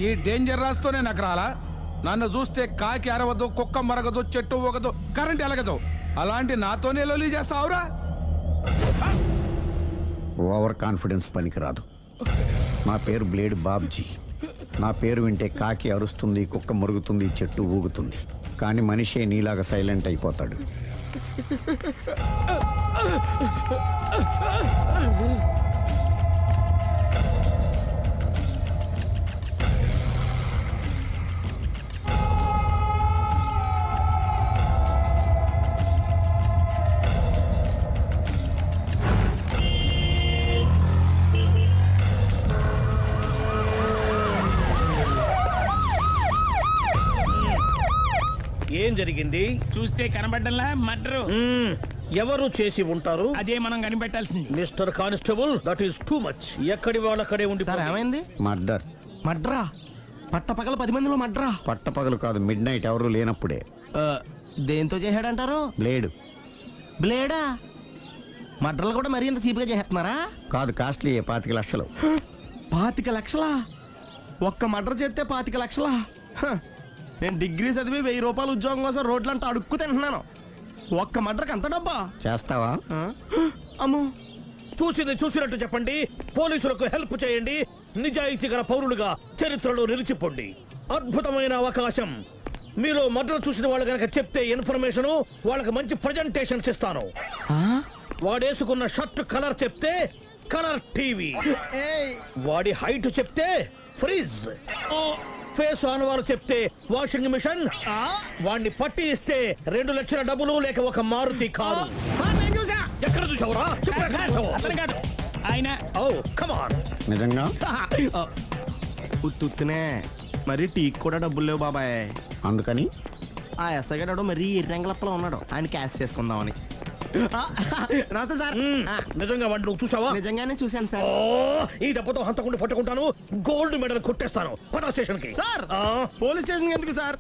ఈ డేంజర్ రాస్తూనే నాకు రాలా? నన్ను చూస్తే కాకి అరవదు, కుక్క మరగదు, చెట్టు ఊగదు, కరెంట్ ఎలగదు. అలాంటి నాతోనే లొలి చేస్తావురా? ఓవర్ కాన్ఫిడెన్స్ పనికిరాదు. నా పేరు బ్లేడ్ బాబ్జీ. నా పేరు వింటే కాకి అరుస్తుంది, కుక్క మురుగుతుంది, చెట్టు ఊగుతుంది. కానీ మనిషే నీలాగా సైలెంట్ అయిపోతాడు. ఏం జరిగింది? చూస్తే కనబడ్డంలా మర్డరు. ఎవరు చేసి ఉంటారు? అదే మనం కనిపెట్టాల్సింది. Mister constable, that is too much. ఎక్కడి వాళ్ళక్కడే ఉండి. సార్ ఏమైంది? మర్డర్. మడ్రా? పట్టపగల 10 మందిలో మడ్రా? పట్టపగలు కాదు, మిడ్ నైట్ ఎవరు లేనప్పుడే. దేంతో చేశాడంటారు? బ్లేడ్. బ్లేడా? మడ్రలు కూడా మరీ ఇంత చీప్గా చేస్తున్నారా? కాదు, కాస్ట్లీ. 25 లక్షలు. 25 లక్షలా? ఒక్క మడ్ర చేస్తే 25 లక్షలా? నేను డిగ్రీ చదివి 1000 రూపాయలు ఉద్యోగం కోసం రోడ్లంతా అడుక్కు తింటున్నాను. ఒక్క మడ్రకు అంత డబ్బా? చేస్తావా? అమ్మో. చూసింది చూసినట్టు చెప్పండి. పోలీసులకు హెల్ప్ చేయండి. నిజాయితీ గల పౌరులుగా చరిత్రలో నిలిచిపోండి. అద్భుతమైన అవకాశం. మీలో మర్డర్ చూసిన వాళ్ళు కనుక చెప్తే ఇన్ఫర్మేషన్, వాళ్ళకి మంచి ప్రజెంటేషన్స్ ఇస్తాను. వాడేసుకున్న షర్ట్ కలర్ చెప్తే కలర్ టీవీ, వాడి హైట్ చెప్తే ఫ్రిజ్, ఫేస్ ఆన్ వారు చెప్తే వాషింగ్ మిషన్, వాడిని పట్టి ఇస్తే 2 లక్షల డబ్బులు లేక ఒక మారుతి కారు. ఎక్కడ చూసావురా? ఆయన నిజంగా ఉత్తునే మరి టీకి కూడా డబ్బులు లేవు బాబాయ్. అందుకని ఆ ఎస్ఐగాడు మరీ ఎర్రంగలప్పలో ఉన్నాడు. ఆయన క్యాష్ చేసుకుందామని. నమస్తే సార్. నిజంగా వాడిని నువ్వు చూసావా? నిజంగానే చూశాను సార్. ఈ దెబ్బతో హంతకుండా పట్టుకుంటాను, గోల్డ్ మెడల్ కొట్టేస్తాను. పద స్టేషన్ కి. సార్, పోలీస్ స్టేషన్ ఎందుకు సార్?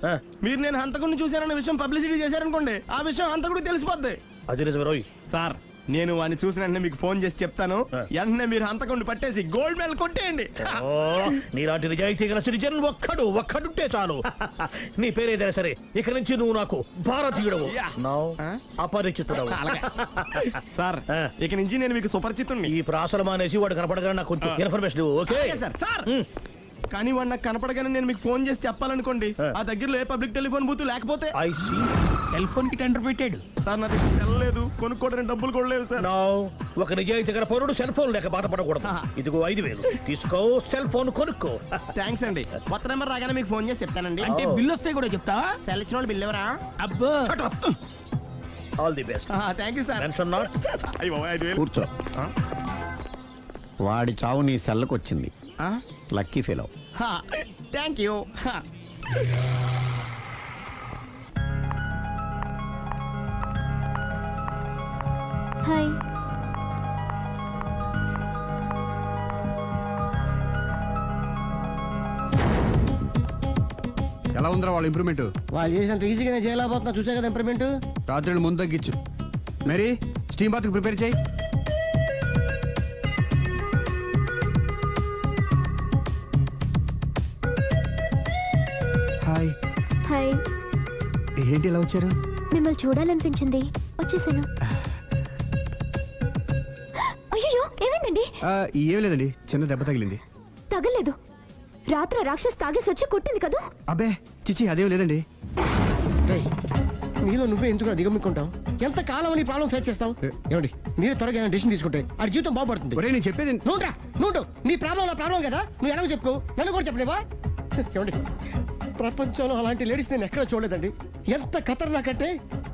మీరు నేను హంతకుడిని చూశానన్న విషయం పబ్లిసిటీ చేశారనుకోండి, ఆ విషయం హంతకుడికి తెలిసిపోద్ది. అది నిజమే రోయ్. సార్, నేను వాడిని చూసిన వెంటనే మీకు ఫోన్ చేసి చెప్తాను. వెంటనే మీరు హంతకుడిని పట్టేసి గోల్డ్ మెడల్ కొట్టేయండి. నీలాంటి నిజాయితీ గల సిటిజన్ ఒక్కడుంటే చాలు. నీ పేరేదైనా సరే, ఇక నుంచి నువ్వు నాకు భారతీయుడవు, అపరిచితుడవు. సార్, ఇక నుంచి నేను మీకు సుపరిచితుడిని. ఈ ప్రాసలు మానేసి వాడు కనపడగానే నాకు కొంచెం ఇన్ఫర్మేషన్. Okay sir. కానీ వాడు నాకు కనపడగానే నేను మీకు ఫోన్ చేసి చెప్పాలనుకోండి, ఆ దగ్గరలో ఏ పబ్లిక్ టెలిఫోన్ బూత్ లేకపోతే. సెల్ ఫోన్ కి టెండర్ పెట్టాడు సార్. నా దగ్గర సెల్ లేదు, కొనుక్కోవడానికి డబ్బులు కూడా లేవు సార్. ఒక నిజాయితీ గల పౌరుడు సెల్ ఫోన్ లేక బాధపడకూడదు. ఇదిగో 5000 తీసుకో, సెల్ ఫోన్ కొనుక్కో. థ్యాంక్స్ అండి. కొత్త నెంబర్ రాగానే మీకు ఫోన్ చేసి చెప్తానండి. అంటే బిల్లు వస్తే కూడా చెప్తావా? సెల్ ఇచ్చిన వాళ్ళు బిల్ ఎవరా? అబ్బో. All the best. Thank you sir. Tension not. కూర్చో. వాడి చావు నీ సెల్లకు వచ్చింది. Lucky fellow. Thank you. Hi. ఎలా ఉందిరా వాళ్ళ ఇంప్రూవ్మెంట్? వాళ్ళు చేసినంత ఈజీగానే చేయలేకపోతున్నా. చూసే కదా ఇంప్రూవ్మెంట్. రాత్రి ముందు తగ్గించు. మరి స్టీమ్ బాత్ ప్రిపేర్ చేయి. హాయ్. హాయ్. ఏంటి ఇలా వచ్చారు? మిమ్మల్ని చూడాలనిపించింది, వచ్చేసాను. అయ్యో, ఏమైందండి? ఏం లేదండి, చిన్న దెబ్బ తగిలింది. తగలేదు. రాత్రి రాక్షస్ తాగేసి వచ్చి కొట్టింది కదా? అబ్బే చిచి, అదేం లేదండి. నీలో నువ్వే ఎందుకు దిగమ్ముకుంటావు? ఎంత కాలం నీ ప్రాబ్లం ఫేస్ చేస్తావు? ఏమండి, మీరే త్వరగా డెసిషన్ తీసుకుంటే ఆ జీవితం బాగుపడుతుంది. నేను చెప్పేది నువ్వు నీ ప్రాబ్లం నా ప్రాబ్లం కదా, నువ్వు ఎలాగో చెప్పుకో, నన్ను కూడా చెప్పలేవా? ఏమండి, ప్రపంచంలో అలాంటి లేడీస్ నేను ఎక్కడ చూడలేదండి. ఎంత ఖతర్నాకంటే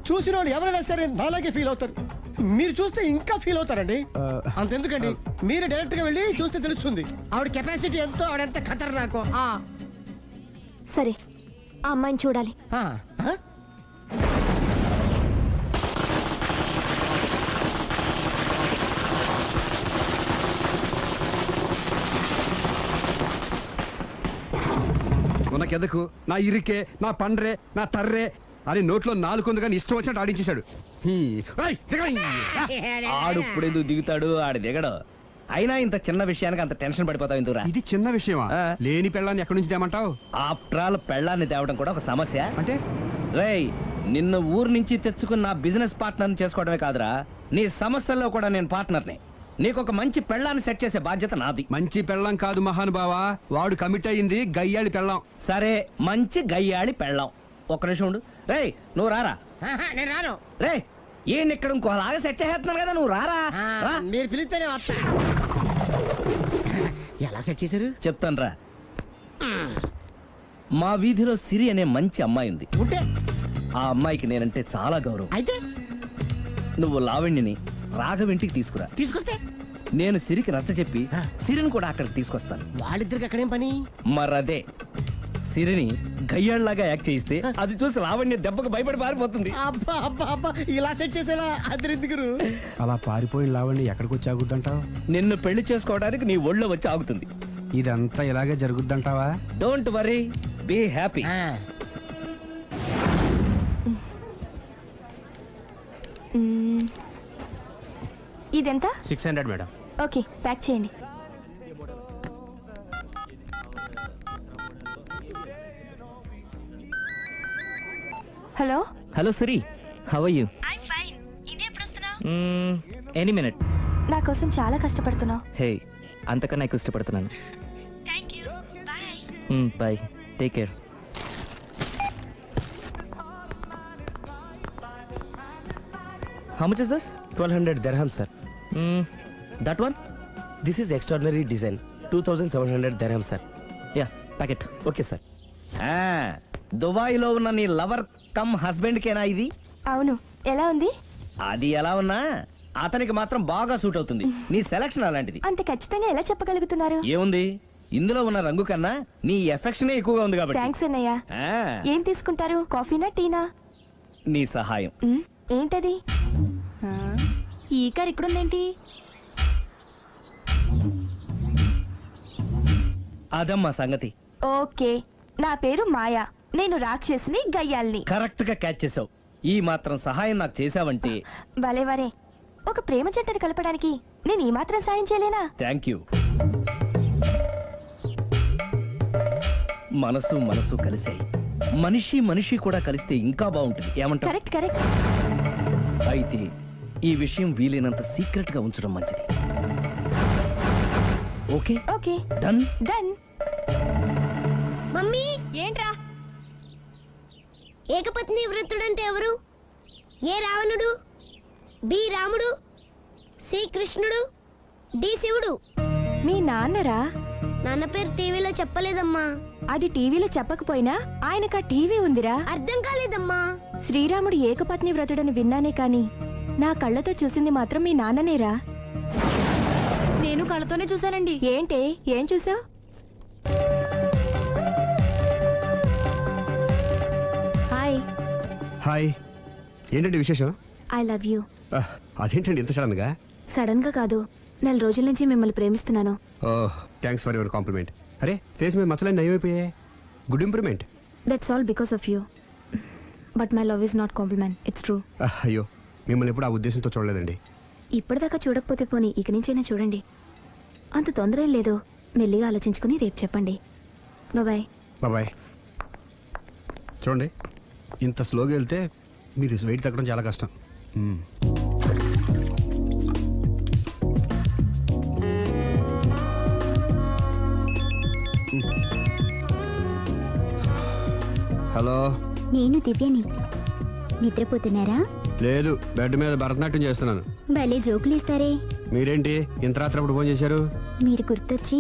చూసిన వాళ్ళు ఎవరైనా సరే నాలాగే ఫీల్ అవుతారు. మీరు చూస్తే ఇంకా ఫీల్ అవుతారండి. అంతెందుకండి, మీరు డైరెక్ట్ గా వెళ్ళి చూస్తే తెలుస్తుంది ఆవిడ కెపాసిటీ ఎంతో, ఆవిడెంత ఖతర్నాకో. సరే, ఆ అమ్మాయిని చూడాలి. నాకెదకు, నా ఇరికే, నా పండ్రే, నా తర్రే అని నోట్లో 4 ఉంది కానీ ఇష్టం వచ్చినట్టు ఆడించేశాడు. ఆడు ఇప్పుడు ఎందుకు దిగుతాడు? ఆడు దిగడు. అయినా ఇంత చిన్న విషయానికి అంత టెన్షన్ పడిపోతావు ఎందుకురా? ఇది చిన్న విషయమా? ఆ. లేని పెళ్ళాన్ని ఎక్కడి నుంచి తేమంటావు? ఆఫ్టర్ ఆల్ పెళ్ళాన్ని తేవడం కూడా ఒక సమస్య. అంటే రేయ్, నిన్ను ఊరు నుంచి తెచ్చుకున్న నా బిజినెస్ పార్ట్నర్ని చేసుకోవడమే కాదురా, నీ సమస్యల్లో కూడా నేను పార్ట్నర్ని. నీకు ఒక మంచి పెళ్ళాన్ని సెట్ చేసే బాధ్యత నాది. మంచి పెళ్ళం కాదు మహానుభావా, వాడు కమిట్ అయ్యింది గయ్యాళి పెళ్ళం. సరే, మంచి గయ్యాళి పెళ్ళాం. ఒక్క నిమిషం ఉండు. రేయ్, నువ్వు రారా. నేను రాను. రే, ఈయన ఇక్కడ ఇంకోలాగా సెట్ చేస్తున్నాను కదా, నువ్వు రారా. రా. మీరు పిలిస్తేనే వస్తా. ఎలా సెట్ చేశారు? చెప్తాను రా. మా వీధిలో సిరి అనే మంచి అమ్మాయి ఉంది. ఉంటే ఆ అమ్మాయికి నేనంటే చాలా గౌరవం. అయితే నువ్వు లావణ్యని రాఘవింటికి తీసుకురా. తీసుకొస్తే నేను సిరికి నచ్చ చెప్పి సిరిని కూడా అక్కడికి తీసుకొస్తాను. వాళ్ళిద్దరికి అక్కడేం పని? మరదే, సిరిని గయ్యాళ్ళలాగా యాక్ట్ చేయిస్తే అది చూసి లావణ్య దెబ్బకు భయపడి పారిపోతుంది. అబ్బా అబ్బా అబ్బా, ఇలా సెట్ చేసేలా అద్దరెందుకు? అలా పారిపోయిన లావండి ఎక్కడికి వచ్చి ఆగుద్దంటావు? నిన్ను పెళ్లి చేసుకోవడానికి నీ ఒళ్ళో వచ్చి ఆగుతుంది. ఇదంతా ఇలాగే జరుగుద్దంటావా? Don't worry, be happy. ఇదెంత? 600 మేడం. ఓకే, ప్యాక్ చేయండి. Hello. Hello Siri, how are you? Any minute. నా కోసం చాలా కష్టపడుతున్నావు. హే, అంతకన్నా ఎక్కువ ఇష్టపడుతున్నాను. Bye, take care. How much is this? 1200 dirham, sir. That one? This is extraordinary design. 2700 dirham, sir. Yeah, pack it. Okay, sir. దుబాయ్లో ఉన్న నీ లవర్ కమ్ హస్బెండ్ కేనా ఇది? అవును. ఎలా ఉంది? అది ఎలా ఉన్నా అతనికి మాత్రం బాగా సూట్ అవుతుంది. నీ సెలక్షన్ అలాంటిది. అంత ఖచ్చితంగా ఎలా చెప్పగలుగుతున్నారు? ఏముంది, ఇందులో ఉన్న రంగు కన్నా నీ ఎఫెక్షన్ ఎక్కువగా ఉంది కాబట్టి. థ్యాంక్స్ అన్నయ్య. ఆ, ఏం తీసుకుంటారు? కాఫీనా, టీనా? నీ సహాయం. ఏంటది? ఈ కార్ ఇక్కడుందేంటి? అదమ్మా సంగతి. ఓకే, నా పేరు మాయా. నేను రాక్షసిని, గయ్యాల్ని. కరెక్ట్ గా క్యాచ్ చేసావు. ఈ మాత్రం సహాయం నాకు చేసావంటే. భలే వరే. ఒక ప్రేమ జంటని కలపడానికి నేను ఈ మాత్రం సాయం చేయలేనా? Thank you. మనసు మనసు కలిసాయి, మనిషి మనిషి కూడా కలిస్తే ఇంకా బాగుంటుంది. ఏమంటావు? Correct correct. అయితే ఈ విషయం వీలైనంత సీక్రెట్ గా ఉంచడం మంచిది. Okay okay, done done. Mummy, ఏంట్రా? ఏకపత్ని వృత్తుడంటే ఎవరు? ఏ రావణుడు, బి రాముడు, సి కృష్ణుడు, డి శివుడు. మీ నాన్నరా? నాన్న పేరు టీవీలో చెప్పలేదమ్మా. అది టీవీలో చెప్పకపోయినా ఆయనకా టీవీ ఉందిరా. అర్థం కాలేదమ్మా. శ్రీరాముడు ఏకపత్ని వ్రతుడని విన్నానే కాని నా కళ్ళతో చూసింది మాత్రం మీ నాన్ననేరా. నేను కళ్ళతోనే చూశానండి. ఏంటే, ఏం చూసావు? హాయ్. హాయ్, ఏంటండి విశేషం? I love you. అదేంటండి ఇంత సడన్ గా? సడన్ గా కాదు, నెల రోజుల నుంచి మిమ్మల్ని ప్రేమిస్తున్నాను. Thanks for your compliment. అరే, ఫేస్ మీద మచ్చలన్నీ నయమైపోయాయి. Good improvement. That's all because of you. But my love is not compliment, it's true. అయ్యో, మిమ్మల్ని ఎప్పుడు ఆ ఉద్దేశంతో చూడలేదండి. ఇప్పటిదాకా చూడకపోతే పోనీ ఇక నుంచైనా చూడండి. అంత తొందర ఏం లేదు. మెల్లిగా ఆలోచించుకుని రేపు చెప్పండి. బాయ్. బాయ్. చూడండి, ఇంత స్లోగా వెళ్తే మీరు వెయిట్ తగ్గడం చాలా కష్టం. హలో, నేను దివ్యని. నిద్రపోతున్నారా? లేదు, బెడ్ మీద భరతనాట్యం చేస్తున్నాను. భలే జోకులు ఇస్తారే. మీరేంటి ఇంత రాత్రప్పుడు ఫోన్ చేశారు? మీరు గుర్తొచ్చి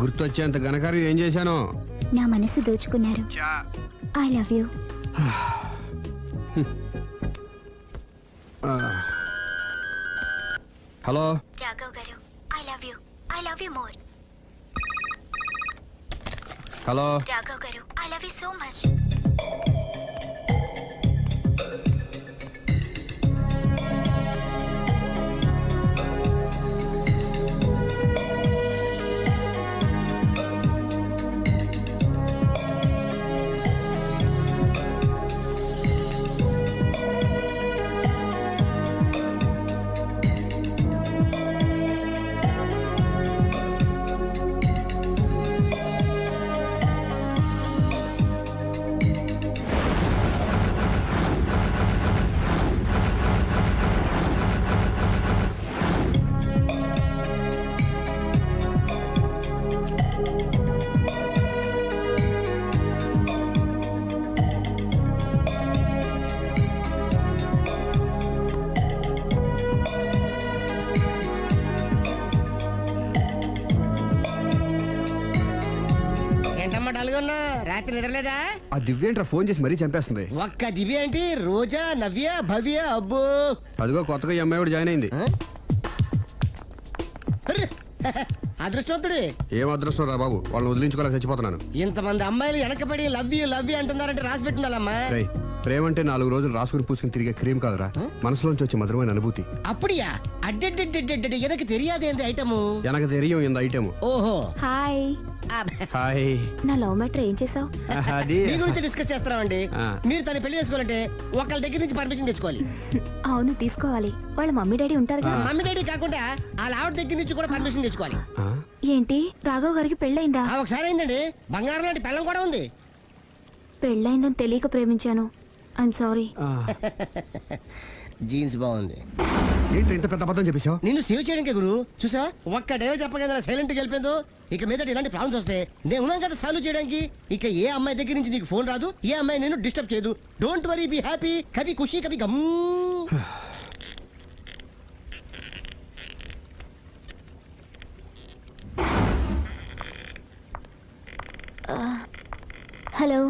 గుర్తొచ్చేంత ఘనకార్యం ఏం చేశాను? నా మనసు దోచుకున్నారు. I love you. Hello Raghav garu, I love you more. Hello Raghav garu, I love you so much. ఏంటమ్మా డల్గొన్నా రాత్రి నిద్రలేదా? ఆ దివ్యేంట్రా ఫోన్ చేసి మరీ చంపేస్తుంది. ఒక్క దివ్య ఏంటి, రోజా, నవ్య, భవ్య, అబ్బో. అదిగో కొత్తగా ఈ అమ్మాయి కూడా జాయిన్ అయింది. అర్రే, అదృష్టవంతుడి. ఏం అదృష్టం రా బాబు, వాళ్ళని వదిలించుకోలేక చచ్చిపోతున్నాను. ఇంతమంది అమ్మాయిలు వెనకబడి లవ్ యూ అంటున్నారంటే రాసి పెట్టిండాలమ్మా. రేయ్, ప్రేమ అంటే 4 రోజులు రాసుకుని పూసుకుని తిరిగే క్రీమ్ కాదురా, మనసులోంచి వచ్చే మధురమైన అనుభూతి. అప్పుడియా? అడ్డెడ్డెడ్డెడ్డెడ్ ఎనకు తెలియదేంది ఐటము. ఎనకు తెలియం ఇంత ఐటమ్. ఓహో, హాయ్. హాయ్. నా లవ్ మ్యాటర్ ఏం చేసావు? అది మీ గురించి డిస్కస్ చేస్తున్నామండి. ఆ. మీరు తన పెళ్లి చేసుకోవాలంటే ఒకళ్ళ దగ్గర నుంచి పర్మిషన్ తెచ్చుకోవాలి. అవును, తీసుకోవాలి. వాళ్ళ మమ్మీ డాడీ ఉంటారుగా. మమ్మీ డాడీ కాకుండా వాళ్ళ ఆవిడ దగ్గర నుంచి కూడా పర్మిషన్ తెచ్చుకోవాలి. ఆ? ఏంటి, రాఘవ్ గారికి పెళ్ళైందా? ఒకసారి అయిందండి, బంగారం లాంటి పెళ్ళం కూడా ఉంది. పెళ్ళైందని తెలియక ప్రేమించాను. I'm sorry. ఆ. జీన్స్ బాగుంది. ఏంటి ఇంత పెద్ద అబద్ధం చెప్పేశావు? నిన్ను సేవ్ చేయడానికి గురు, చూసా ఒక్క డే చెప్పగల సైలెంట్ గా వెళ్ళిపోయిందో. ఇక మీద ఇలాంటి ప్రాబ్లమ్స్ వస్తే నేను ఉన్నాం కదా సాల్వ్ చేయడానికి. ఇక ఏ అమ్మాయి దగ్గర నుంచి నీకు ఫోన్ రాదు, ఏ అమ్మాయి నేను డిస్టర్బ్ చేయదు. Don't worry, be happy, Kabhi Khushi Kabhi Gham.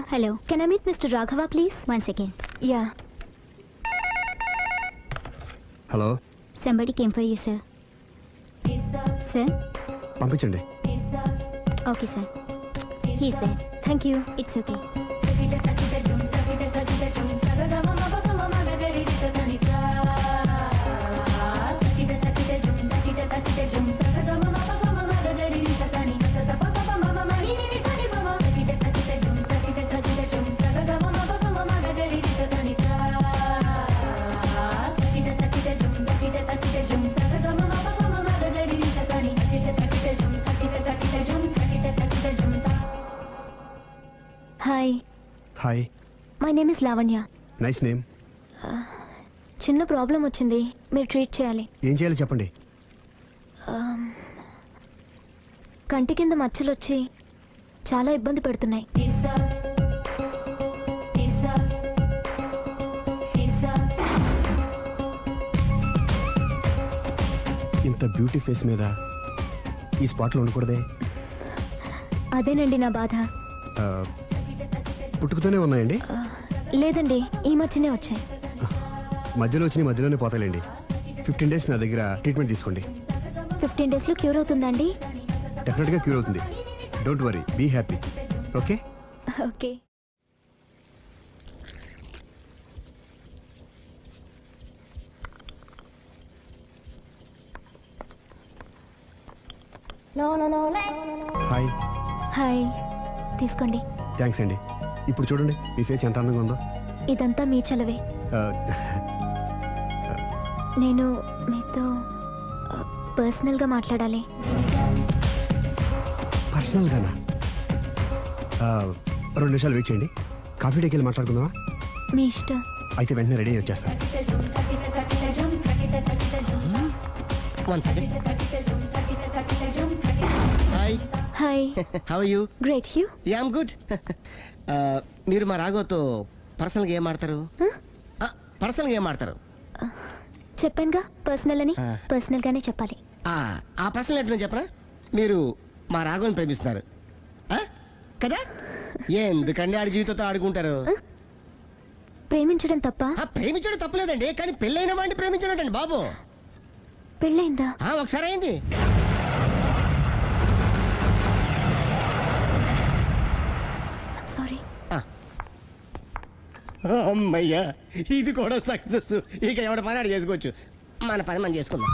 Hello. Can I meet Mr. Raghava, please? 1 second. Yeah. Hello. Somebody came for you, sir. Sir? పంపించండి. Okay, sir. He's there. Thank you. It's okay. Hi. Hi. My name is Lavanya. Nice name. చిన్న problem వచ్చింది, మీరు treat చేయాలి. ఏం చేయాలి చెప్పండి. కంటి కింద మచ్చలు వచ్చి చాలా ఇబ్బంది పెడుతున్నాయి. ఇంత బ్యూటీ ఫేస్ మీద ఈ స్పాట్లో ఉండకూడదే. అదేనండి నా బాధ. పుట్టుకతోనే ఉన్నాయండి? లేదండి, ఈ మధ్యనే వచ్చాయి. మధ్యలో వచ్చిన మధ్యలోనే పోతాయండి. 15 days నా దగ్గర ట్రీట్మెంట్ తీసుకోండి. 15 days లో క్యూర్ అవుతుందండి? డెఫినెట్గా క్యూర్ అవుతుంది. Don't worry, be happy. Okay okay. Hi. Hi, తీసుకోండి. థ్యాంక్స్ అండి. ఇప్పుడు చూడండి మీ ఫేస్ ఎంత అందంగా ఉందో. ఇదంతా మీ చలవే. నేను మీతో పర్సనల్గా మాట్లాడాలి. పర్సనల్గానా? 2 నిమిషాలు వెయిట్ చేయండి. కాఫీ డేకి వెళ్ళి మాట్లాడుకుందామా? మీ ఇష్టం. అయితే వెంటనే రెడీ వచ్చేస్తాను. Hi. Hi. How are you? Great. You? Yeah, I'm good. మీరు మా రాఘవతో పర్సనల్గా ఏం ఆడతారు? పర్సనల్గా ఏం ఆడతారు? చెప్పానుగా పర్సనల్ అని. పర్సనల్ గానే చెప్పాలి. ఆ పర్సనల్ ఏంటో చెప్పరా? మీరు మా రాఘవని ప్రేమిస్తున్నారు కదా? ఎందుకండి ఆడి జీవితంతో ఆడుకుంటారు? ప్రేమించడం తప్ప? ప్రేమించడం తప్పలేదండి, కానీ పెళ్ళైన వాడిని ప్రేమించడం అండి బాబు. పెళ్ళైందా? ఒకసారి అయింది. సారీ. అమ్మయ్యా, ఇది కూడా సక్సెస్. ఇక ఎవడ పని ఆడు చేసుకోవచ్చు, మన పని మనం చేసుకుందాం.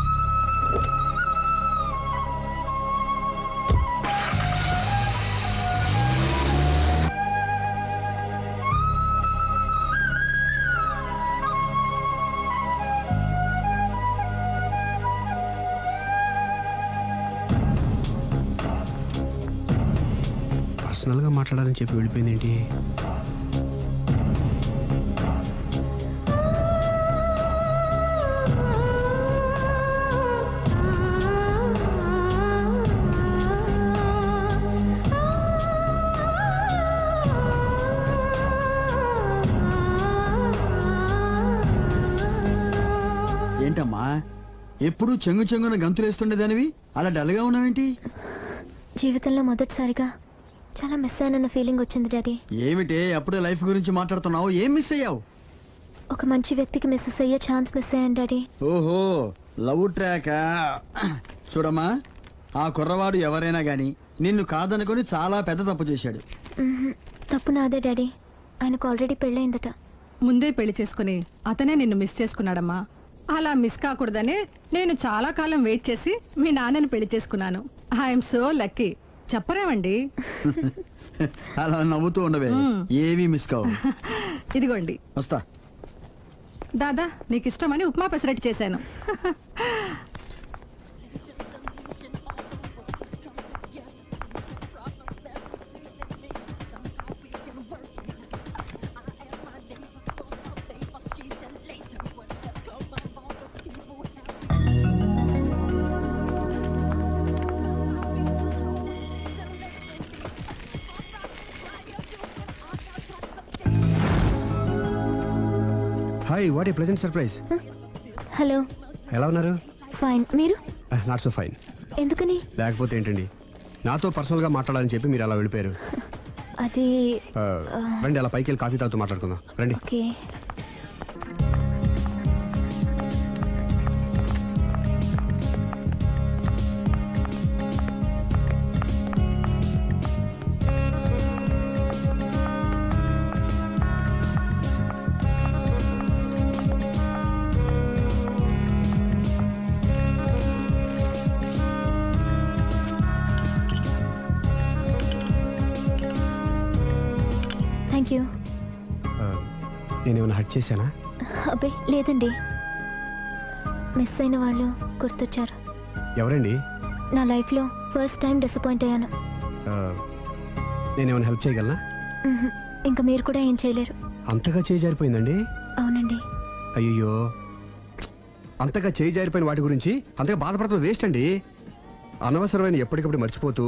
పర్సనల్గా మాట్లాడాలని చెప్పి వెళ్ళిపోయింది ఏంటి? ఏంటమ్మా ఎప్పుడు చెంగు చెంగున గంతులేస్తుండేదానివి అలా డల్గా ఉన్నావేంటి? జీవితంలో మొదటిసారిగా చాలా మిస్ అయిన ఫీలింగ్ వచ్చింది డాడీ. ఏమిటి అప్పుడే లైఫ్ గురించి మాట్లాడుతున్నావు? ఏం మిస్ అయ్యావు? ఒక మంచి వ్యక్తికి మిస్సెస్ అయ్యే ఛాన్స్ మిస్ అయ్యాను డాడీ. ఓహో, లవ్ ట్రాక్. చూడమ్మా, ఆ కుర్రవాడు ఎవరైనా గాని నిన్ను కాదనుకొని చాలా పెద్ద తప్పు చేశాడు. తప్పు నాదే డాడీ. ఆయనకు ఆల్రెడీ పెళ్ళయిందట. ముందే పెళ్లి చేసుకుని అతనే నిన్ను మిస్ చేసుకున్నాడమ్మా. అలా మిస్ కాకూడదని నేను చాలా కాలం వెయిట్ చేసి మీ నాన్నని పెళ్లి చేసుకున్నాను. I'm so lucky. చెప్పరేమండి? అలా నవ్వుతూ ఉండవే, ఏవి మిస్ కావు. ఇదిగోండి. వస్తా. దాదా, నీకు ఇష్టమని ఉప్మా పెసరట్టు చేశాను. Hi, what a pleasant surprise. Hello. ఎలా ఉన్నారు? ఫైన్. మీరు? Not so fine. ఎందుకని? లేకపోతే ఏంటండి, నాతో పర్సనల్గా మాట్లాడాలని చెప్పి మీరు అలా వెళ్ళిపోయారు. అది రండి, అలా పైకి వెళ్ళి కాఫీ తాగుతూ మాట్లాడుకుందాం. రండి. ఓకే. Thank you. నేనేమైనా హర్ట్ చేశానా? అబ్బే లేదండి. మిస్ అయిన వాళ్ళు గుర్తొచ్చారు. ఎవరండి? నా లైఫ్లో ఫస్ట్ టైం డిసప్పాయింట్ అయ్యాను. నేనేమైనా హెల్ప్ చేయగలనా? ఇంకా మీరు కూడా ఏం చేయలేరు. అంతగా చేయి జారిపోయిందండి? అవునండి. అయ్యో, అంతగా చేయి జారిపోయిన వాటి గురించి అంతగా బాధపడటం వేస్ట్ అండి. అనవసరమైన ఎప్పటికప్పుడు మర్చిపోతూ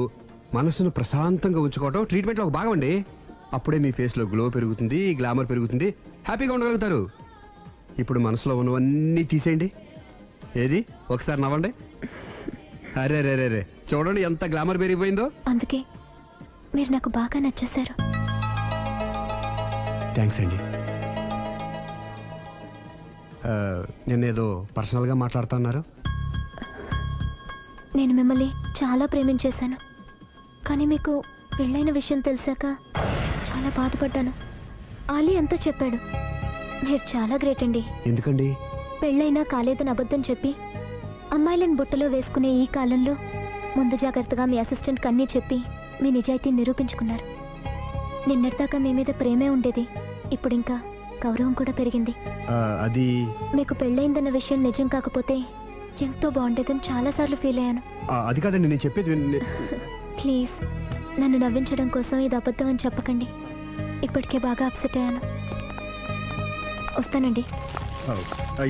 మనసును ప్రశాంతంగా ఉంచుకోవడం ట్రీట్మెంట్లో ఒక భాగం అండి. అప్పుడే మీ ఫేస్లో గ్లో పెరుగుతుంది, గ్లామర్ పెరుగుతుంది, హ్యాపీగా ఉండగలుగుతారు. ఇప్పుడు మనసులో ఉన్నవన్నీ తీసేయండి. ఏది, ఒకసారి నవ్వండి. అరే రే రే రే, చూడండి ఎంత గ్లామర్ పెరిగిపోయిందో. అందుకే మీరు నాకు బాగా నచ్చేశారు. థ్యాంక్స్ అండి. నేనేదో పర్సనల్గా మాట్లాడుతున్నారు. నేను మిమ్మల్ని చాలా ప్రేమించేశాను. కానీ మీకు పెళ్ళైన విషయం తెలిసాక చాలా బాధపడ్డాను. ఆలీ అంతా చెప్పాడు. మీరు చాలా గ్రేట్ అండి. ఎందుకండి? పెళ్ళైనా కాలేదని అబద్ధం చెప్పి అమ్మాయిలను బుట్టలో వేసుకునే ఈ కాలంలో ముందు జాగ్రత్తగా మీ అసిస్టెంట్ కన్నీ చెప్పి మీ నిజాయితీ నిరూపించుకున్నారు. నిన్నటిదాకా మీ మీద ప్రేమే ఉండేది, ఇప్పుడు ఇంకా గౌరవం కూడా పెరిగింది. అది మీకు పెళ్ళైందన్న విషయం నిజం కాకపోతే ఎంతో బాగుండేదని చాలాసార్లు ఫీల్ అయ్యాను. అది కాదండి నేను చెప్పేది. ప్లీజ్ నన్ను నవ్వించడం కోసం ఇది అబద్ధం అని చెప్పకండి. ఇప్పటికే బాగా అప్సెట్ అయ్యాను. వస్తానండి.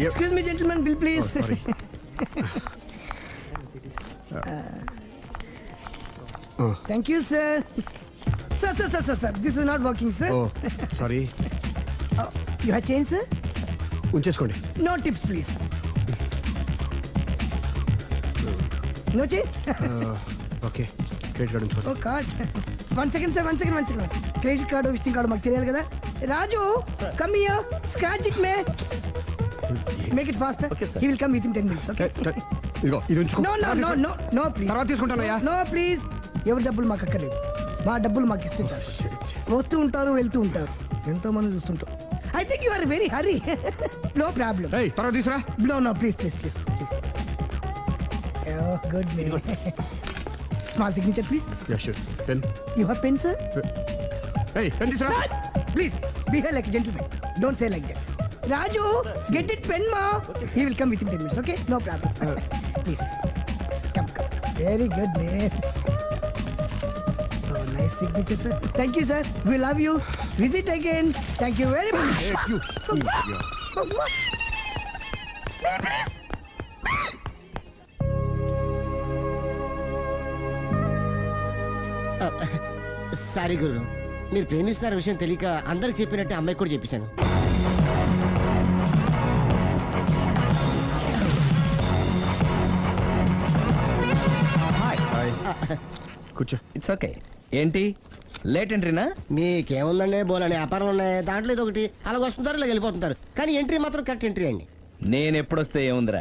Excuse me gentlemen, bill please. Thank you sir. Sir this is not working sir. Sorry. You have change sir? ఉంచేసుకోండి. No tips please. No change. Okay, credit card ఉంచుకోండి. Oh card. One second sir, one second. Credit card, visiting card మాకు తెలియాలి కదా. Raju, come here, scratch it may. Make it fast. He will come within 10 minutes. Okay. ఇదిగో ఇది ఉంచుకో. No please. తర్వాత తీసుకుంటానయ్యా. No please. ఎవరి డబ్బులు మాకు అక్కర్లేదు. మా డబ్బులు మాకు ఇస్తే చాలు. వస్తూ ఉంటారు, వెళ్తూ ఉంటారు, ఎంతో మంది చూస్తుంటారు. I think you are very hurry. No problem. తర్వాత తీసురా. No please. Oh, good name. Small signature, please. Yeah, sure. Pen. You have pen, sir? Hey, pen this one. Please, behave like a gentleman. Don't say like that. Raju, get it pen, ma. He will come within 10 minutes, okay? No problem. Please. Come. Very good name. Oh, nice signature, sir. Thank you, sir. We love you. Visit again. Thank you very much. Thank you. Please. Sorry గురు, మీరు ప్రేమిస్తున్న విషయం తెలియక అందరికి చెప్పినట్టు అమ్మాయి కూడా చెప్పేశాను. కూర్చో. It's okay. ఏంటి లేట్ ఎంట్రీనా? మీకేముందండి బోలని వ్యాపారాలు ఉన్నాయి, దాంట్లో ఇది ఒకటి అలాగ వస్తుంటారు ఇలా వెళ్ళిపోతుంటారు, కానీ ఎంట్రీ మాత్రం కరెక్ట్ ఎంట్రీ అండి. నేను ఎప్పుడొస్తే ఏముందిరా,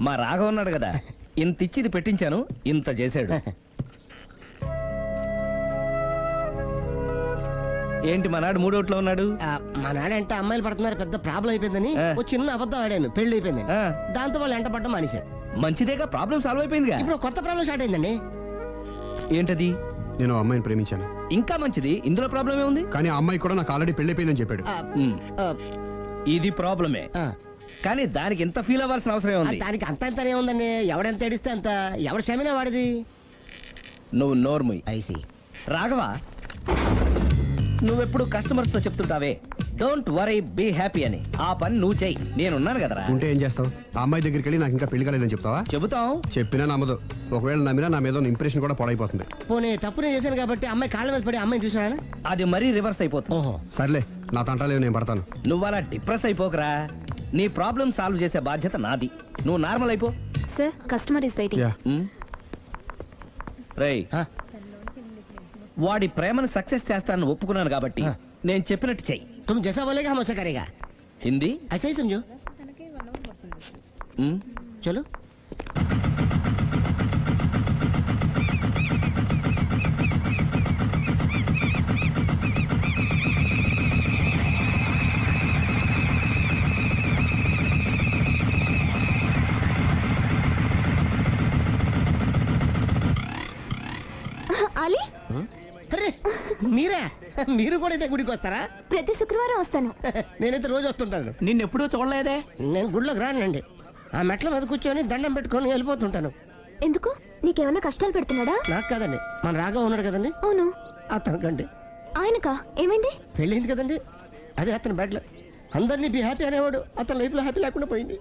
మా రాఘవ ఉన్నాడు కదా, ఇంత ఇచ్చి ఇది పెట్టించాను, ఇంత చేశాడు. ఏంటి మనాడు మూడోట్లో ఉన్నాడు? మా నాడంటే అమ్మాయిలు పడుతున్నారు, పెద్ద ప్రాబ్లం అయిపోయిందని ఒక చిన్న అబద్ధం ఆడాను, పెళ్లి అయిపోయింది. దాంతో వాళ్ళు ఎంట పడ్డం మానేశారు. మంచిదేగా, ప్రాబ్లం సాల్వ్ అయిపోయిందిగా. ఇప్పుడు కొత్త ప్రాబ్లం స్టార్ట్ అయిందండి. ఏంటది? నేను అమ్మాయిని ప్రేమించాను. ఇంకా మంచిది, ఇందులో ప్రాబ్లం ఏముంది? కానీ ఆ అమ్మాయి కూడా నాకు ఆల్రెడీ పెళ్లి అయిపోయిందని చెప్పాడు. ఇది ప్రాబ్లమే, కానీ దానికి ఎంత ఫీల్ అవ్వాల్సిన అవసరం ఉంది? దానికి అంత అంతనే ఉందండి, ఎవడెంత ఏడిస్తే అంత, ఎవరి క్షమేనా వాడిది. నువ్వు నోర్ముయ్. ఐసి రాఘవ, నువ్వెప్పుడు కస్టమర్స్ తో చెప్తుంటావే డోంట్ వరీ బీ హ్యాపీ అని, ఆ పని నువ్వు చెయ్యి, నేనున్నాను కదరా. ఉంటే ఏం చేస్తావు? ఆ అమ్మాయి దగ్గరికి వెళ్ళి నాకు ఇంకా పెళ్లి కాలేదని చెప్తావా? చెబుతాం. చెప్పినా నమ్మదు. ఒకవేళ నమ్మినా నా మీద ఇంప్రెషన్ కూడా పాడైపోతుంది. పోనీ తప్పు నేను చేశాను కాబట్టి అమ్మాయి కాళ్ళ మీద పడి అమ్మాయిని చూసినా అది మరీ రివర్స్ అయిపోతుంది. ఓహో సర్లే, నా తంటాలేవు, నేను పడతాను. నువ్వు అలా డిప్రెస్ అయిపోకరా, నీ ప్రాబ్లం సాల్వ్ చేసే బాధ్యత నాది, నువ్వు నార్మల్ అయిపో. Sir, customer is waiting. రేయ్, వాడి ప్రేమను సక్సెస్ చేస్తానని ఒప్పుకున్నాను కాబట్టి నేను చెప్పినట్టు చెయ్యి. तुम जैसा बोलेगा हम वैसा करेगा. హిందీ ऐसा ही समझो. चलो. అలీ, అరే మీరా, మీరు కూడా అయితే గుడికి వస్తారా? ప్రతి శుక్రవారం వస్తాను. నేనైతే రోజు వస్తుంటాను. నిన్నెప్పుడూ చూడలేదే. నేను గుడిలోకి రానండి, ఆ మెట్ల మీద కూర్చొని దండం పెట్టుకొని వెళ్ళిపోతుంటాను. ఎందుకు? నీకేమైనా కష్టాలు పెడుతున్నాడా? నాకు కాదండి, మన రాఘవ ఉన్నాడు కదండి. అవును. అతనికండి. ఆయనకా? ఏమైంది? పెళ్ళైంది కదండి, అదే అతని బెడ్ లో అందరినీ బి హ్యాపీ అనేవాడు, అతని లైఫ్ లో హ్యాపీ లేకుండా పోయింది.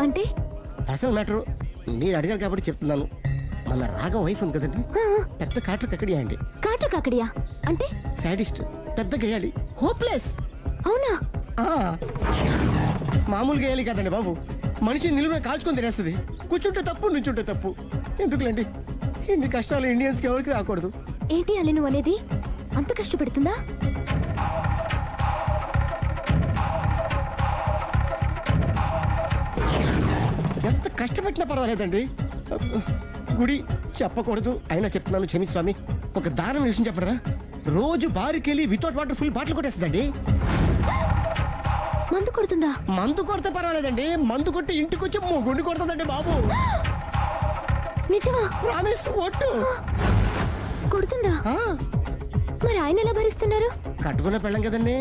అంటే పర్సనల్ మ్యాటర్, మీరు అడిగారు కాబట్టి చెప్తున్నాను. మన రాఘవ వైఫ్ ఉంది కదండి, పెద్ద కాటర్ కక్కడియా అండి. కాటర్ కక్కడియా అంటే? సాడిస్ట్, పెద్ద గేయాలి, హోప్లెస్. అవునా? మామూలు గేయాలి కదండి బాబు, మనిషి నిలువున కాల్చుకొని తినేస్తుంది. కూర్చుంటే తప్పు, నుంచుంటే తప్పు. ఎందుకులేండి ఇన్ని కష్టాలు ఇండియన్స్ కి ఎవరికి రాకూడదు. ఏంటి అల్లి నువ్వు అనేది? అంత కష్టపెడుతుందా? ఎంత కష్టపెట్టినా పర్వాలేదండి. గుడి చెప్పకూడదు, అయినా చెప్తున్నాను, క్షమించు స్వామి. ఒక దారుణ విషయం చెప్పరా, రోజు బారుకెళ్ళి వితౌట్ వాటర్ ఫుల్ బాటిల్ కొట్టేస్తుందండి. మందు కొడుతుందా? మందు కొడితే పర్వాలేదండి, మందు కొట్టి ఇంటికి వచ్చి గుండి కొడుతుందండి బాబు. నిజమా? ప్రామిస్, ఒట్టు. కొడుతుందా? మరి ఆయన ఎలా భరిస్తున్నారు? కట్టుకున్న పెళ్ళం కదండి,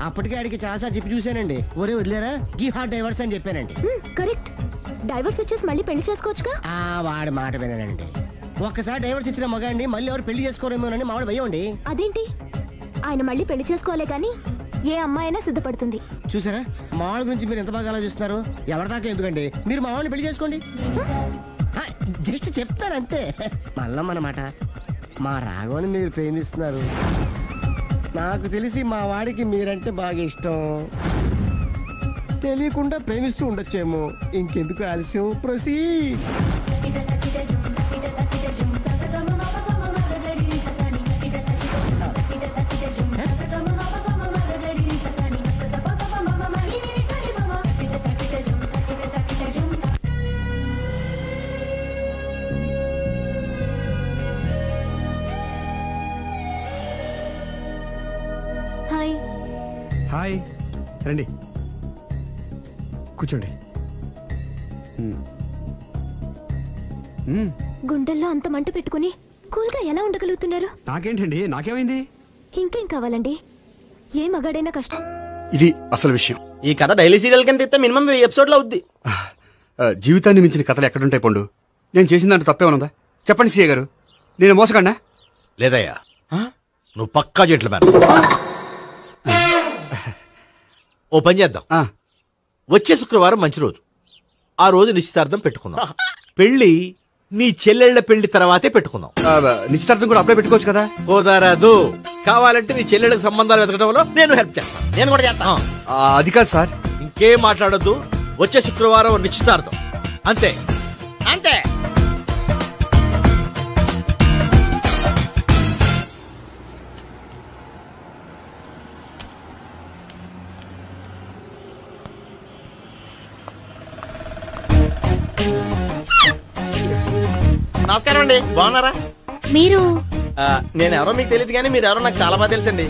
అప్పటికే ఆడికి చాలా చెప్పి చూశానండి. ఒరే వదిలేరా, గీ హార్ట్ డైవర్స్ అని చెప్పానండి. కరెక్ట్, డైవర్స్ వచ్చేసి మళ్ళీ పెళ్లి చేసుకోవచ్చుగా. వాడి మాట వినండి, ఒక్కసారి డైవర్స్ ఇచ్చిన మగాండి మళ్ళీ ఎవరు పెళ్లి చేసుకోరేమోనని మావాడు భయం. అదేంటి? ఆయన మళ్ళీ పెళ్లి చేసుకోవాలి కానీ ఏ అమ్మాయి అయినా సిద్ధపడుతుంది. చూసారా, మావాళ్ళ గురించి మీరు ఎంత బాగా ఆలోచిస్తున్నారు. ఎవరిదాకా ఎందుకండి, మీరు మావాడిని పెళ్లి చేసుకోండి. జస్ట్ చెప్తారు అంతే. మళ్ళా మన మాట, మా రాఘవని మీరు ప్రేమిస్తున్నారు, నాకు తెలిసి మా వాడికి మీరంటే బాగా ఇష్టం. తెలియకుండా ప్రేమిస్తూ ఉండొచ్చేమో. ఇంకెందుకు ఆలస్యం, ప్రొసీడ్. హాయ్. హాయ్, రండి కూర్చోండి. గుండెల్లో అంత మంట పెట్టుకుని కూల్గా ఎలా ఉండగలుగుతున్నారు? నాకేంటండి, నాకేమైంది? ఇంకేం కావాలండి? ఏ మగాడైనా కష్టం. ఇది అసలు విషయం. ఈ కథ డైలీ సీరియల్ కింద ఇస్తే మినిమం ఎపిసోడ్ లో అవుద్ది. జీవితాన్ని మించిన కథలు ఎక్కడుంటాయి పండు? నేను చేసిన దాంట్లో తప్పేమనుందా? చెప్పండి సీఏ గారు, నేను మోసగండా? లేదయ్యా, నువ్వు పక్కా చెట్లు మేర. ఓ పని చేద్దాం, వచ్చే శుక్రవారం మంచి రోజు, ఆ రోజు నిశ్చితార్థం పెట్టుకుందాం. పెళ్లి నీ చెల్లెళ్ల పెళ్లి తర్వాతే పెట్టుకుందాం. నిశ్చితార్థం కూడా అప్పుడే పెట్టుకోవచ్చు కదా? కుదరదు, కావాలంటే నీ చెల్లెళ్ళకి సంబంధాలు వెతకడంలో నేను హెల్ప్ చేస్తాను. నేను కూడా చేస్తాను. అది కాదు సార్. ఇంకేం మాట్లాడొద్దు, వచ్చే శుక్రవారం నిశ్చితార్థం, అంతే అంతే. నమస్కారం అండి, బాగున్నారా? మీరు నేను ఎవరో మీకు తెలియదు కానీ మీరు ఎవరో నాకు చాలా బాగా తెలుసండి.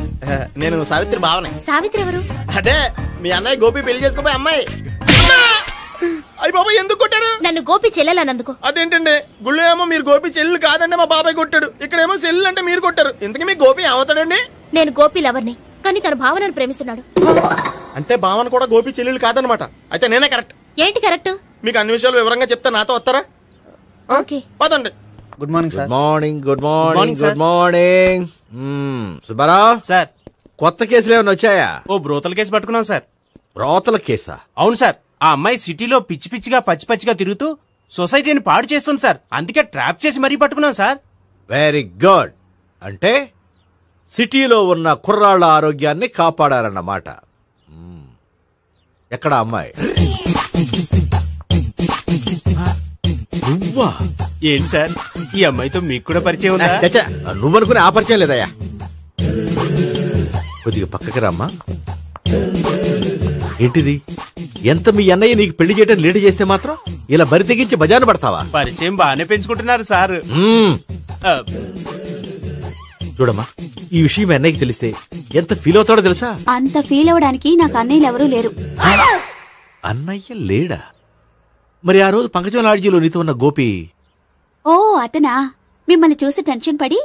నేను సావిత్రి భావనే. సావిత్రి ఎవరు? అదే మీ అన్నయ్య గోపి పెళ్లి చేసుకోపోయి అమ్మాయి. అయ్యి బాబాయ్ ఎందుకు కొట్టారు? నన్ను గోపి చెల్లెలన్నందుకు. అదేంటండి, గుళ్ళు ఏమో మీరు గోపి చెల్లు కాదంటే మా బాబాయ్ కొట్టాడు, ఇక్కడేమో చెల్లు అంటే మీరు కొట్టారు. ఇంతకీ మీ గోపి ఏమవుతాడండి? నేను గోపి లవర్ని, కానీ తన భావనను ప్రేమిస్తున్నాడు. అంటే భావన కూడా గోపి చెల్లెలు కాదనమాట. అయితే నేనే కరెక్ట్. ఏంటి కరెక్ట్? మీకు అన్ని విషయాలు వివరంగా చెప్తే నాతో వస్తారా? ఓకే పదండి. Good morning sir. Morning good morning good morning. Subbarao sir, కొత్త కేసులు ఏమైనా వచ్చాయా? ఓ బ్రోతల కేసు పట్టుకున్నాం సార్. బ్రోతల కేసా? అవును సార్, ఆ అమ్మాయి సిటీలో పిచ్చి పిచ్చిగా పచ్చి పచ్చిగా తిరుగుతూ సొసైటీని పాడు చేస్తుంది సార్. అందుకే ట్రాప్ చేసి మరీ పట్టుకున్నాం సార్. Very good. అంటే సిటీలో ఉన్న కుర్రాళ్ళ ఆరోగ్యాన్ని కాపాడారన్నమాట. ఎక్కడ అమ్మాయి? నువ్వా? ఏంటి సార్, ఈ అమ్మాయితో మీకు కూడా పరిచయం ఉందా? నువ్వనుకునే ఆ పరిచయం లేదయ్యా. కొద్దిగా పక్కకి రామ్మా. ఏంటిది? ఎంత మీ అన్నయ్య నీకు పెళ్లి చేయడం లేట్ చేస్తే మాత్రం ఇలా బరి తెగించి బజారు పడతావా? పరిచయం బాగానే పెంచుకుంటున్నారు సార్. చూడమ్మా, ఈ విషయం మీ అన్నయ్యకి తెలిస్తే ఎంత ఫీల్ అవుతాడో తెలుసా? అంత ఫీల్ అవడానికి నాకు అన్నయ్యలు ఎవరూ లేరు. అన్నయ్య లేడా? మరి ఆ రోజు పంకజం లాడ్జీలో నీతో ఉన్న గోపి? ఓ అతనా? మిమ్మల్ని చూసి టెన్షన్ పడి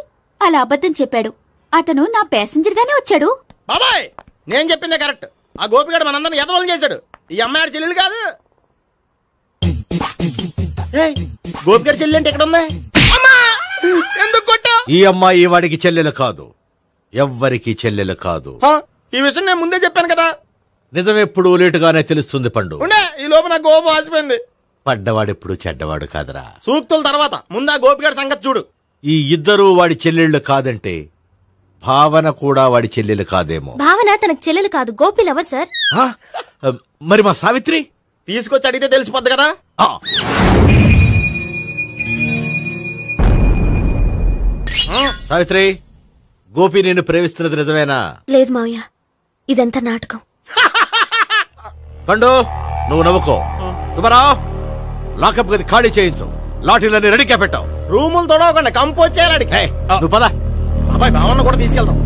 అలా అబద్ధం చెప్పాడు. అతను నా ప్యాసింజర్ గానే వచ్చాడు. బాబాయ్ నేను చెప్పిందే కరెక్ట్. ఆ గోపిగాడు మనందరిని ఎదవలు చేశాడు. ఈ అమ్మాయి చెల్లెలు కాదు. గోపిగాడి చెల్లి అంటే ఎక్కడ ఉంది? ఎందుకు కొట్టా? ఈ అమ్మాయి వాడికి చెల్లెలు కాదు, ఎవ్వరికి చెల్లెలు కాదు. ఈ విషయం నేను ముందే చెప్పాను కదా. నిజమెప్పుడు లేటుగానే తెలుస్తుంది పండు. ఉండే ఈ లోపు నా గోపు ఆసిపోయింది. పడ్డవాడెప్పుడు చెడ్డవాడు కాదురా. సూక్తుల తర్వాత ముందు ఆ గోపిగాడి సంగతి చూడు. ఈ ఇద్దరూ వాడి చెల్లెళ్ళు కాదంటే భావన కూడా వాడి చెల్లెలు కాదేమో. భావన తనకు చెల్లెలు కాదు, గోపి లవర్ సార్. మరి మా సావిత్రి? తీసుకొచ్చి అడిగితే తెలిసిపోద్ది కదా. సావిత్రి, గోపి నిన్ను ప్రేమిస్తున్నది నిజమేనా? లేదు మావయ్య, ఇదంతా నాటకం. పండు నువ్వు నవ్వుకో. సుబ్బారావు, లాకప్ గది ఖాళీ చేయించు. లాఠీలన్నీ రెడీగా పెట్టావు. రూములు తొడవకుండా కంపోజ్ చేయాలి. నువ్వు పద. అబ్బాయి భావన కూడా తీసుకెళ్దాం.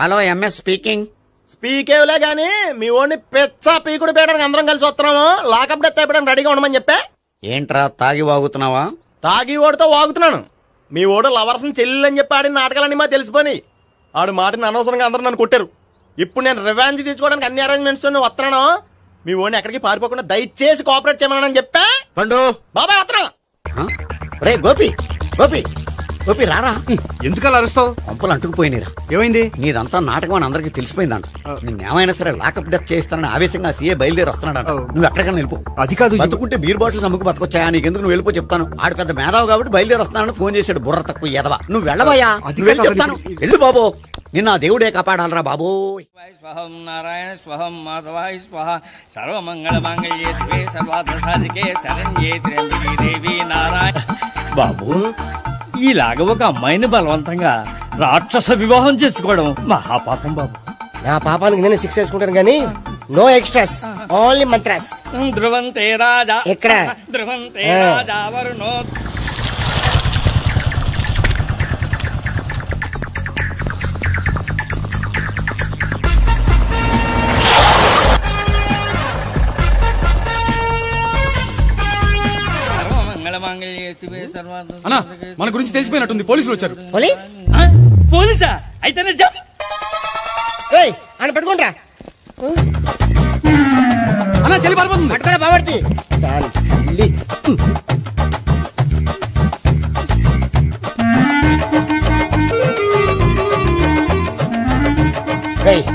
Hello, MS speaking. స్పీకేవ్లే గానీ మీ ఓడిని పెచ్చ పీకుడు పేయడానికి అందరం కలిసి వస్తున్నాము. లాకప్ డెత్ అయిపోయడానికి రెడీగా ఉండమని చెప్పే. ఏంట్రా తాగి వాగుతున్నావా? తాగి ఓడితో వాగుతున్నాను. మీ ఓడు లవర్స్ని చెల్లెలని చెప్పి ఆడిన నాటకాలన్నీ మా తెలిసిపోయి ఆడు మాటని అనవసరంగా అందరూ నన్ను కొట్టారు. ఇప్పుడు నేను రివెంజ్ తీసుకోవడానికి అన్ని అరేంజ్మెంట్స్ వస్తున్నాను. మీ ఓడిని ఎక్కడికి పారిపోకుండా దయచేసి కోఆపరేట్ చేయమని చెప్పా. పండు బాబాయ్ వస్తున్నా. రే గోపి, గోపి, గోపి రారా. ఎందుకలా అరుస్తావు? పంపులు అంటుకుపోయినరా. ఏమైంది? నీదంతా నాటకం అని అందరికి తెలిసిపోయిందంట. నిన్నేమైనా సరే లాకప్ డెత్ చేస్తానని ఆవేశంగా సీఏ బయలుదేరి వస్తున్నాడు. నువ్వు ఎక్కడికైనా వెళ్ళిపో. అది కాదు, బతుకుంటే బీర్ బాటిల్స్ అమ్ముకు బతకొచ్చాయా? నీకెందుకు? నువ్వు వెళ్ళిపో చెప్తాను. ఆడు పెద్ద మేధావు కాబట్టి బయలుదేరి వస్తానని ఫోన్ చేశాడు. బుర్ర తక్కువ ఎదవా. నువ్వు వెళ్ళబోయా? చెప్తాను, వెళ్ళు బాబో. నిన్న దేవుడే కాపాడాలరా బాబో. స్వహం నారాయణ స్వహం మాధవాయ స్వహ సర్వమంగళ మాంగళ్యే శివే సర్వార్థ సాధికే శరణ్యే త్ర్యంబకే దేవి నారాయణ. బాబు, ఇలాగ ఒక అమ్మాయిని బలవంతంగా రాక్షస వివాహం చేసుకోవడం మహాపాపం బాబు. నా పాపానికి నేను శిక్ష వేసుకుంటాను కానీ నో ఎక్స్ట్రాస్, ఓన్లీ మంత్రాస్. ధ్రువంతే రాజా ఎక్కడ? ధ్రువంతే రాజా వరుణో. అన్నా, మన గురించి తెలిసిపోయినట్టుంది. పోలీసులు వచ్చారు. పోలీసా? అయితేనే చెప్పు. అని పెట్టుకుంటా అన్నా, చెల్లి పారిపోతుంది. పట్టుకురా బాబర్తి.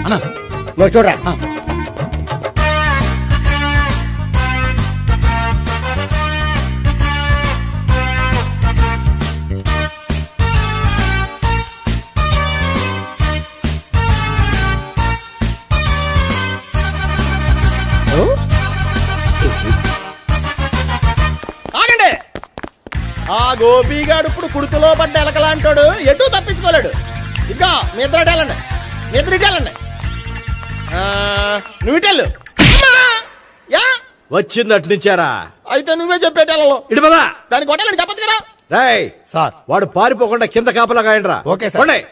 అన్నా నువ్వు చూడరా. ఆగండి. ఆ గోపిగాడు ఇప్పుడు కుడుతులో పడ్డ ఎలకలాంటాడు, ఎటు తప్పించుకోలేడు. ఇదిగా మీ ఇద్దరు వెళ్ళండి, మీ ఇద్దరు ఇటు వెళ్ళండి. నువ్వు ఇటెళ్ళు. యా వచ్చిందటు నుంచారా? అయితే నువ్వే చెప్పేటాలో ఇటు పదా. దాని కొట్టాలని చెప్పచ్చు కదా. రేయ్ సార్, వాడు పారిపోకుండా కింద కాపలా కాయండిరా. Okay sir.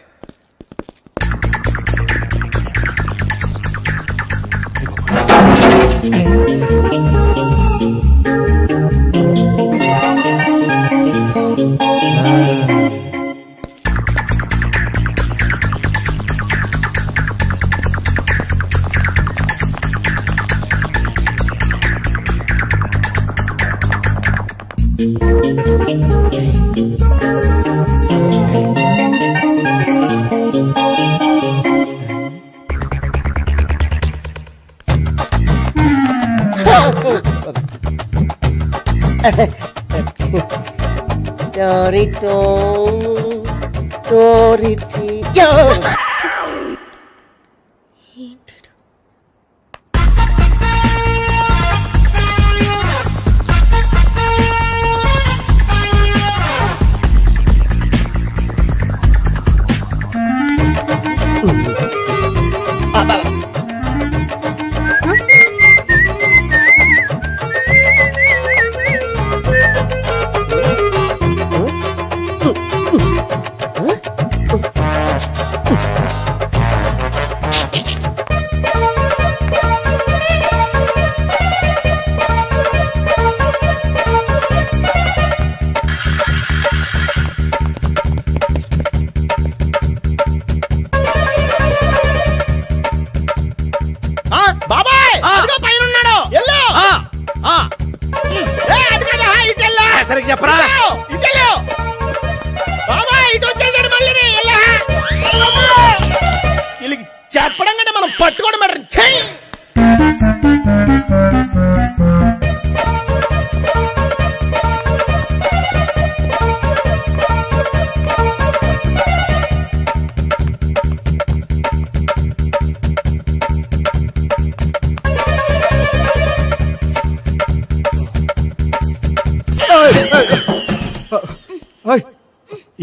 చెప్పడం కంటే మనం పట్టుకోవడం మ్యాటర్.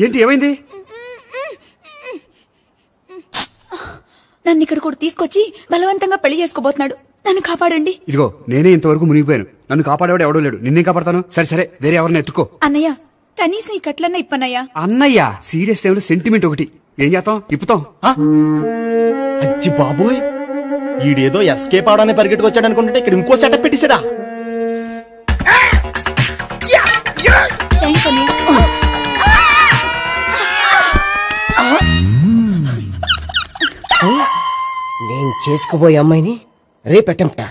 ఏంటి ఏమైంది? నన్ను ఇక్కడ కూడా తీసుకొచ్చి బలవంతంగా పెళ్లి చేసుకోబోతున్నాడు. నన్ను కాపాడండి. ఇదిగో నేనే ఇంతవరకు మునిగిపోయాను. నన్ను కాపాడేవాడు ఎవడో లేడు. నిన్నే కాపాడతాను. సరే సరే, వేరే ఎవరిని ఎత్తుకో. అన్నయ్య, కనీసం ఈ కట్లన్నా ఇప్పన్నయ్యా. అన్నయ్య సీరియస్ టైంలో సెంటిమెంట్ ఒకటి. ఏం చేస్తాం? ఇప్పుతాం. అచ్చి బాబోయ్, ఈడేదో ఎస్కేప్ అవడానికి పరిగెట్టుకొచ్చాడు అనుకుంటే ఇక్కడ ఇంకో సెటప్ పెట్టేశాడా? నేను చేసుకోబోయే అమ్మాయిని రేపెట్టంటా.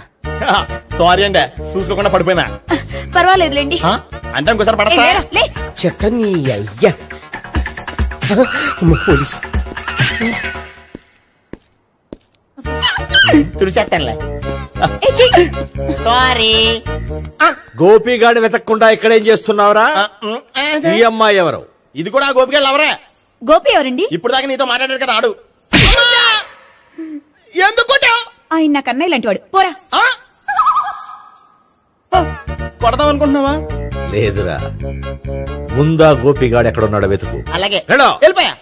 సారీ అండి, చూసుకోకుండా పడిపోయినా. పర్వాలేదులేండి. అంటే ఇంకోసారి పడతా. చెట్ట నీ అయ్యా పోలీసు తుడిచేస్తానులే. సారీ. గోపిగాడి వెతకకుండా ఇక్కడేం చేస్తున్నావురా? ఈ అమ్మాయి ఎవరు? ఇది కూడా గోపిగాడు ఎవరే? గోపి ఎవరండి? ఇప్పుడు దాకా నీతో మాట్లాడారు కదా ఆడు. ఎందుకు ఆయన నాకు అన్నయ్య లాంటి వాడు. పోరా. కొడదాం అనుకుంటున్నావా? లేదురా, ముందా గోపిగాడు ఎక్కడున్నాడో వెతుకు. అలాగే వెళ్ళిపోయా.